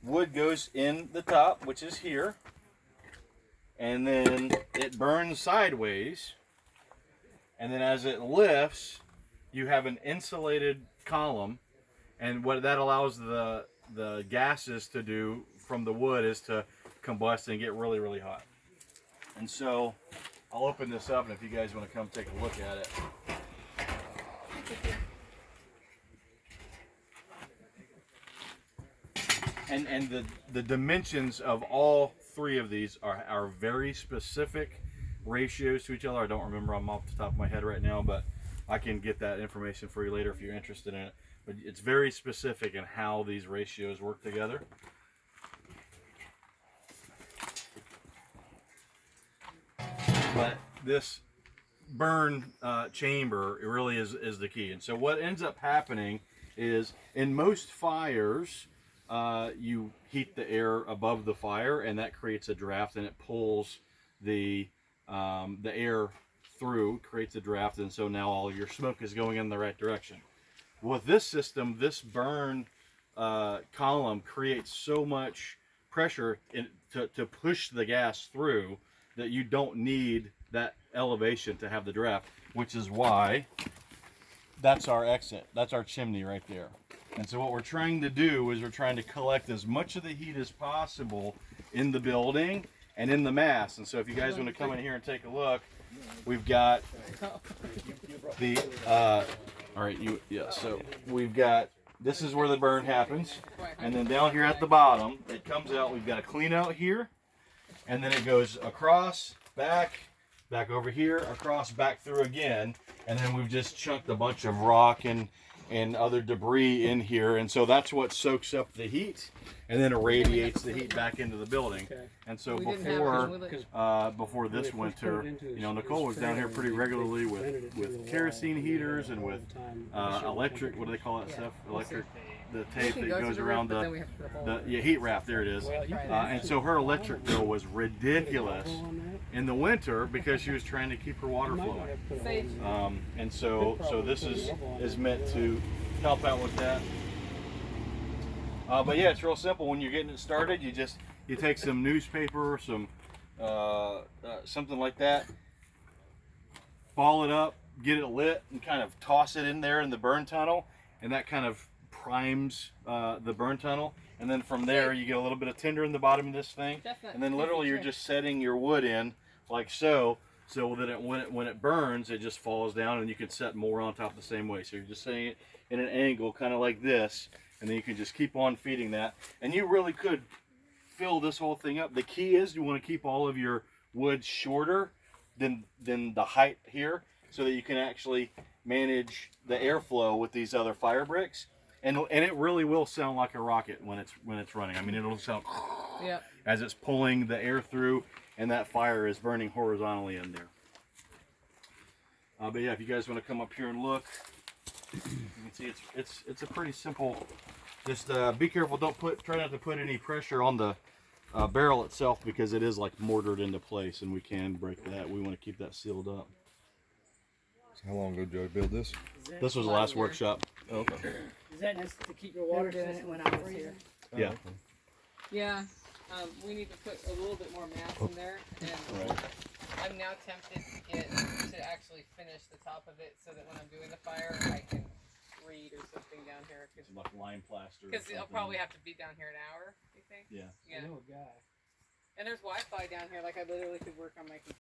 wood goes in the top, which is here, and then it burns sideways, and then as it lifts, you have an insulated column, and what that allows the gases to do from the wood is to combust and get really, really hot. And so I'll open this up, and if you guys want to come take a look at it. And the dimensions of all three of these are very specific ratios to each other. I don't remember them off the top of my head right now, but I can get that information for you later if you're interested in it. But it's very specific in how these ratios work together. But this burn chamber, it really is the key. And so what ends up happening is in most fires, you heat the air above the fire, and that creates a draft, and it pulls the air through, creates a draft, and so now all of your smoke is going in the right direction. With this system, this burn column creates so much pressure to push the gas through that you don't need that elevation to have the draft, which is why that's our exit. That's our chimney right there. And so what we're trying to do is we're trying to collect as much of the heat as possible in the building and in the mass. And so if you guys want to come in here and take a look, we've got the, so we've got, this is where the burn happens. And then down here at the bottom, it comes out, we've got a clean out here, and then it goes across, back over here, across, back through again. And then we've just chunked a bunch of rock and other debris in here, and so that's what soaks up the heat and then irradiates the heat back into the building. And so before this winter, you know, Nicole was down here pretty regularly with kerosene heaters and with electric, what do they call that stuff? Electric, the tape that goes around the heat wrap, there it is. And so her electric bill was ridiculous in the winter because she was trying to keep her water flowing. And so this is meant to help out with that. But yeah, it's real simple. When you're getting it started, you take some newspaper, some something like that, ball it up, get it lit, and kind of toss it in there in the burn tunnel, and that kind of primes the burn tunnel. And then from there, you get a little bit of tinder in the bottom of this thing, and then literally you're just setting your wood in like so that when it burns, it just falls down, and you can set more on top the same way. So you're just setting it in an angle kind of like this, and then you can just keep on feeding that, and you really could fill this whole thing up. The key is you want to keep all of your wood shorter than the height here, so that you can actually manage the airflow with these other fire bricks, and it really will sound like a rocket when it's running. I mean, it'll sound as it's pulling the air through, and that fire is burning horizontally in there. But yeah, if you guys want to come up here and look, you can see it's a pretty simple. Just be careful. Try not to put any pressure on the barrel itself, because it is like mortared into place, and we can break that. We want to keep that sealed up. So how long ago did you build this? This was the last workshop. Oh, okay. Is that just to keep your water system when I was here? Yeah. Oh, okay. Yeah. We need to put a little bit more mass in there, and I'm now tempted to actually finish the top of it so that when I'm doing the fire, I can read or something down here. Like lime plaster. Because I'll probably have to be down here an hour, you think? Yeah. Yeah. I know a guy. And there's Wi-Fi down here, like I literally could work on my computer.